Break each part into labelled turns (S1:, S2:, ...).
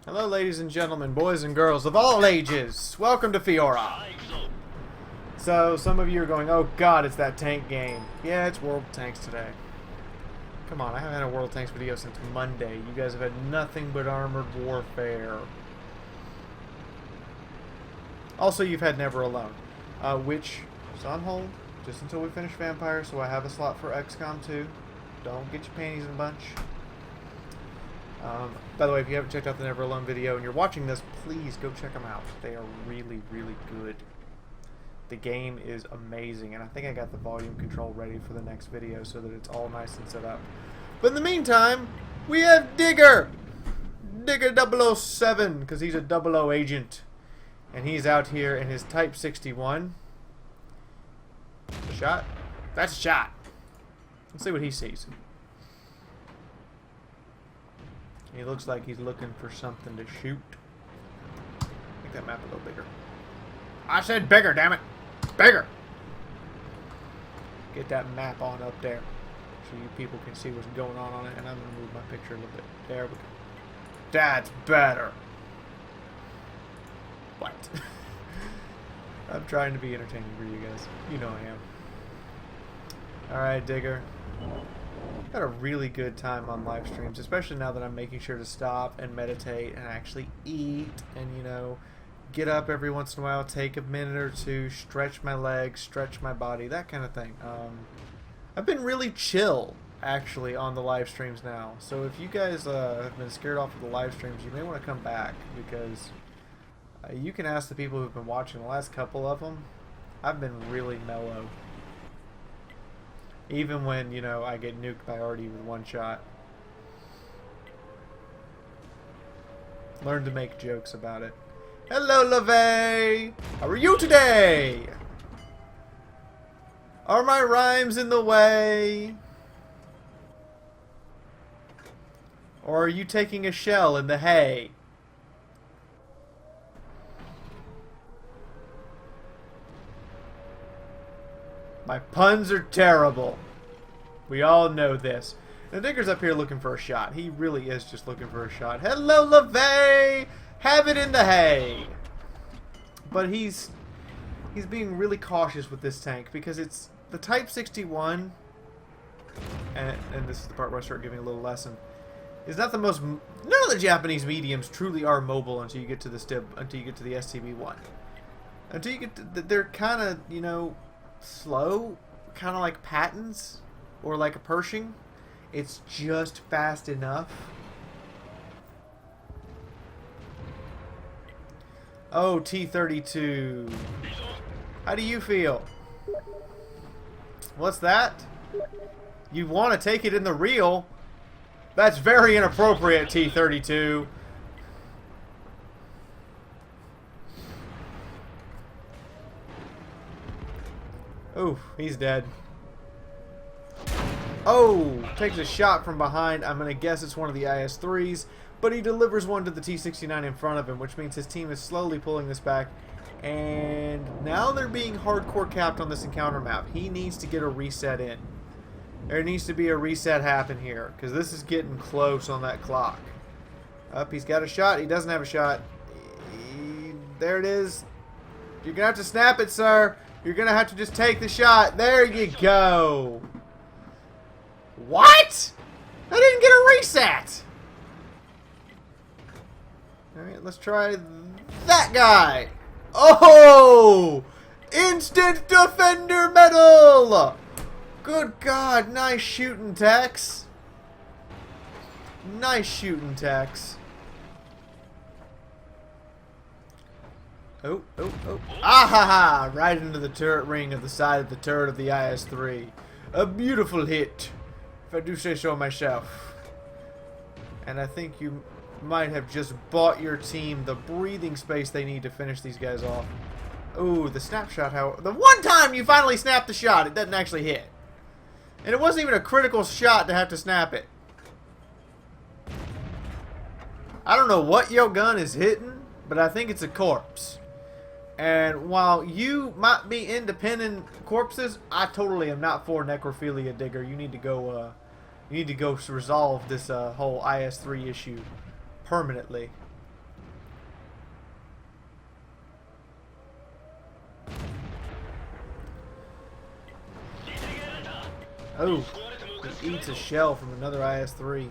S1: Hello, ladies and gentlemen, boys and girls of all ages. Welcome to Fiaura. So, some of you are going, oh god, it's that tank game. Yeah, it's World of Tanks today. Come on, I haven't had a World of Tanks video since Monday. You guys have had nothing but Armored Warfare. Also, you've had Never Alone, which is on hold just until we finish Vampire, so I have a slot for XCOM 2. Don't get your panties in a bunch. By the way, if you haven't checked out the Never Alone video and you're watching this, please go check them out. They are really, really good. The game is amazing, and I think I got the volume control ready for the next video so that it's all nice and set up. But in the meantime, we have Digger! Digger 007, because he's a 00 agent. And he's out here in his Type 61. A shot? That's a shot! Let's see what he sees. He looks like he's looking for something to shoot. Make that map a little bigger. I said bigger, damn it! Bigger! Get that map on up there so you people can see what's going on it. And I'm going to move my picture a little bit. There we go. That's better. What? I'm trying to be entertaining for you guys. You know I am. Alright, Digger. I've had a really good time on live streams, especially now that I'm making sure to stop and meditate and actually eat and, you know, get up every once in a while, take a minute or two, stretch my legs, stretch my body, that kind of thing. I've been really chill, actually, on the live streams now. So if you guys have been scared off of the live streams, you may want to come back, because you can ask the people who've been watching the last couple of them. I've been really mellow. Even when, you know, I get nuked by Artie with one shot. Learn to make jokes about it. Hello, LaVey! How are you today? Are my rhymes in the way? Or are you taking a shell in the hay? My puns are terrible. We all know this. Now, Digger's up here looking for a shot. He really is just looking for a shot. Hello, LaVey! Have it in the hay! But he's being really cautious with this tank because it's the Type 61, and this is the part where I start giving a little lesson. Is not the most. None of the Japanese mediums truly are mobile until you get to the STB-1. Until you get to, they're kind of, you know, slow, kind of like Pattons or like a Pershing. It's just fast enough. Oh, T-32. How do you feel? What's that? You want to take it in the reel? That's very inappropriate, T-32. Ooh, he's dead. Oh, takes a shot from behind. I'm going to guess it's one of the IS-3s, but he delivers one to the T-69 in front of him, which means his team is slowly pulling this back. And now they're being hardcore capped on this encounter map. He needs to get a reset in. There needs to be a reset happen here, because this is getting close on that clock. Up, he's got a shot. He doesn't have a shot. There it is. You're going to have to snap it, sir. You're going to have to just take the shot. There you go. What? I didn't get a reset. Alright, let's try that guy. Oh! Instant Defender Medal! Good God, nice shooting, Tex. Nice shooting, Tex. Oh, oh, oh. Ah ha ha! Right into the turret ring of the side of the turret of the IS-3. A beautiful hit, if I do say so myself. And I think you might have just bought your team the breathing space they need to finish these guys off. Ooh, the snapshot, how the one time you finally snap the shot, it doesn't actually hit. And it wasn't even a critical shot to have to snap it. I don't know what your gun is hitting, but I think it's a corpse. And while you might be independent corpses, I totally am not for necrophilia, Digger. You need to go. You need to go resolve this whole IS-3 issue permanently. Oh, he eats a shell from another IS-3.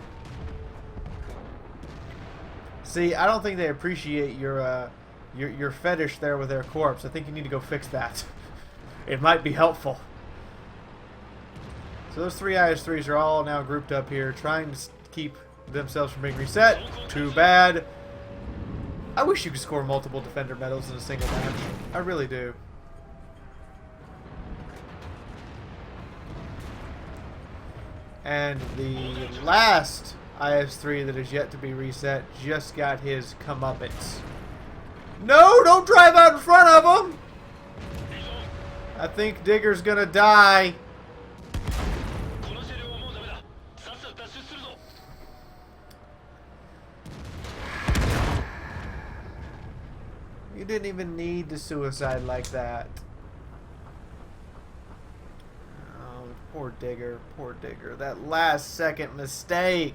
S1: See, I don't think they appreciate your fetish there with their corpse. I think you need to go fix that. It might be helpful. So those 3 IS-3s are all now grouped up here, trying to keep themselves from being reset. Too bad. I wish you could score multiple defender medals in a single match. I really do. And the last IS-3 that is yet to be reset just got his comeuppance. No, don't drive out in front of him! I think Digger's gonna die. You didn't even need to suicide like that. Oh, poor Digger, poor Digger. That last second mistake.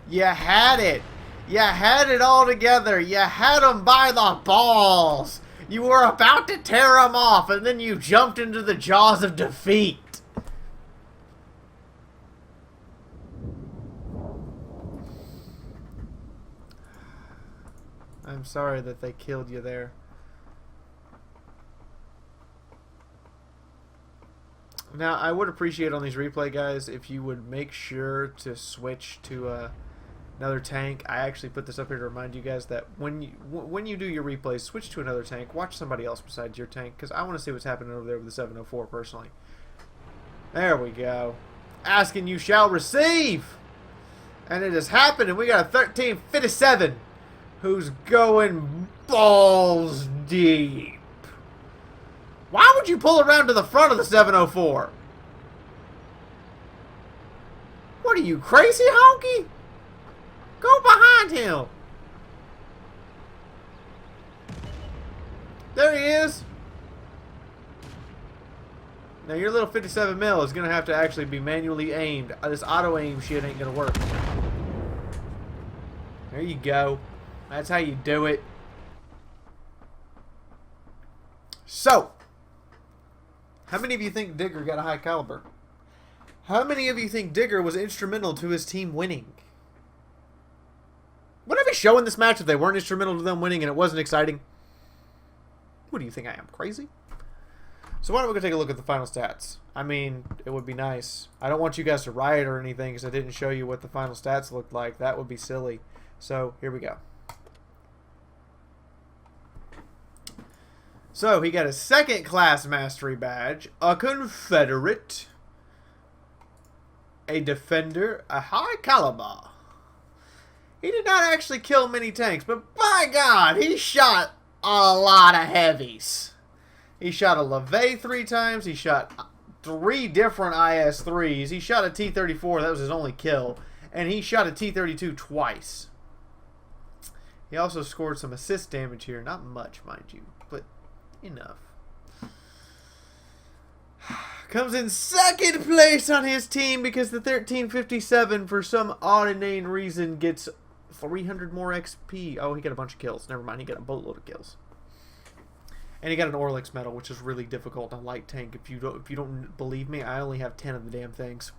S1: You had it. You had it all together. You had him by the balls. You were about to tear him off, and then you jumped into the jaws of defeat. I'm sorry that they killed you there. Now, I would appreciate on these replay, guys, if you would make sure to switch to another tank. I actually put this up here to remind you guys that when you do your replays, switch to another tank. Watch somebody else besides your tank, because I want to see what's happening over there with the 704 personally. There we go. Asking you shall receive! And it has happened, and we got a 1357 who's going balls deep. Why would you pull around to the front of the 704? What are you, crazy, honky? Go behind him. There he is. Now your little 57 mil is going to have to actually be manually aimed. This auto aim shit ain't going to work. There you go. That's how you do it. So, how many of you think Digger got a high caliber? How many of you think Digger was instrumental to his team winning? Would I be showing this match if they weren't instrumental to them winning and it wasn't exciting? What do you think I am, crazy? So why don't we go take a look at the final stats? I mean, it would be nice. I don't want you guys to riot or anything because I didn't show you what the final stats looked like. That would be silly. So, here we go. So, he got a second class mastery badge, a Confederate, a Defender, a high caliber. He did not actually kill many tanks, but by God, he shot a lot of heavies. He shot a LeVay 3 times, he shot 3 different IS-3s, he shot a T-34, that was his only kill, and he shot a T-32 twice. He also scored some assist damage here, not much, mind you, but enough. Comes in second place on his team because the 1357, for some odd and inane reason, gets 300 more XP. Oh, he got a bunch of kills. Never mind, he got a boatload of kills. And he got an Orlix medal, which is really difficult on light tank. If you don't believe me, I only have 10 of the damn things.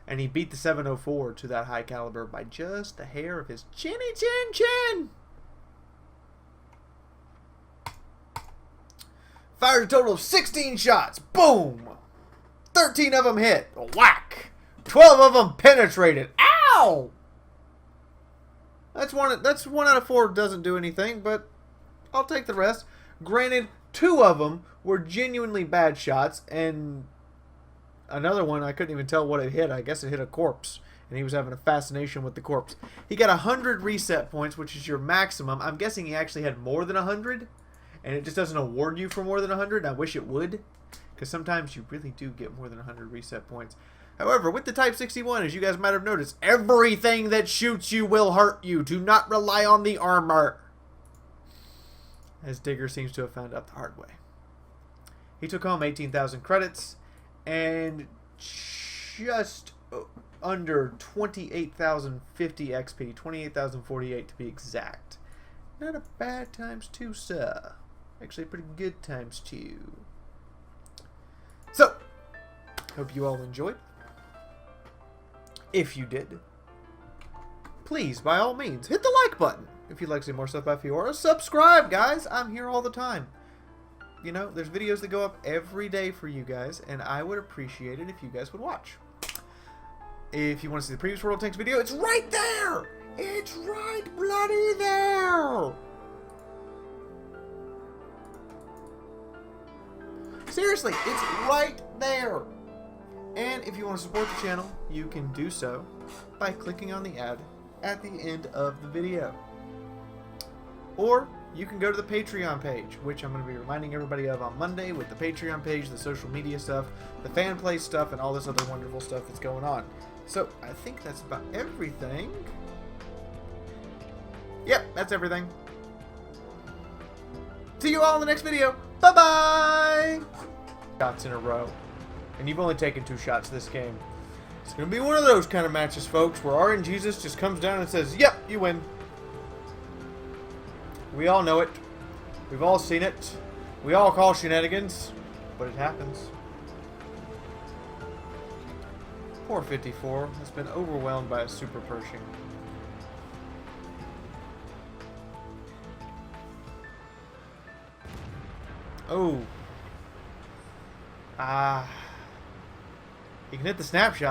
S1: And he beat the 704 to that high caliber by just a hair of his chinny chin chin. Fired a total of 16 shots. Boom! 13 of them hit. Whack! 12 of them penetrated. Ow! That's one out of 4 doesn't do anything, but I'll take the rest. Granted, 2 of them were genuinely bad shots, and another one I couldn't even tell what it hit. I guess it hit a corpse, and he was having a fascination with the corpse. He got 100 reset points, which is your maximum. I'm guessing he actually had more than 100. And it just doesn't award you for more than 100. I wish it would, because sometimes you really do get more than 100 reset points. However, with the Type 61, as you guys might have noticed, everything that shoots you will hurt you. Do not rely on the armor. as Digger seems to have found out the hard way. He took home 18,000 credits and just under 28,050 XP, 28,048 to be exact. Not a bad times 2, sir. Actually, pretty good times 2. So, hope you all enjoyed. If you did, please, by all means, hit the like button. If you'd like to see more stuff by Fiaura, subscribe, guys. I'm here all the time. You know, there's videos that go up every day for you guys, and I would appreciate it if you guys would watch. If you want to see the previous World Tanks video, it's right there! It's right bloody there! Seriously, it's right there! And if you want to support the channel, you can do so by clicking on the ad at the end of the video. Or you can go to the Patreon page, which I'm going to be reminding everybody of on Monday with the Patreon page, the social media stuff, the fan play stuff, and all this other wonderful stuff that's going on. So, I think that's about everything. Yep, that's everything. See you all in the next video. Bye-bye! Shots in a row. And you've only taken 2 shots this game. It's going to be one of those kind of matches, folks, where RNGesus just comes down and says, yep, you win. We all know it. We've all seen it. We all call shenanigans, but it happens. Poor 54 has been overwhelmed by a super Pershing. Oh. You can hit the snapshot.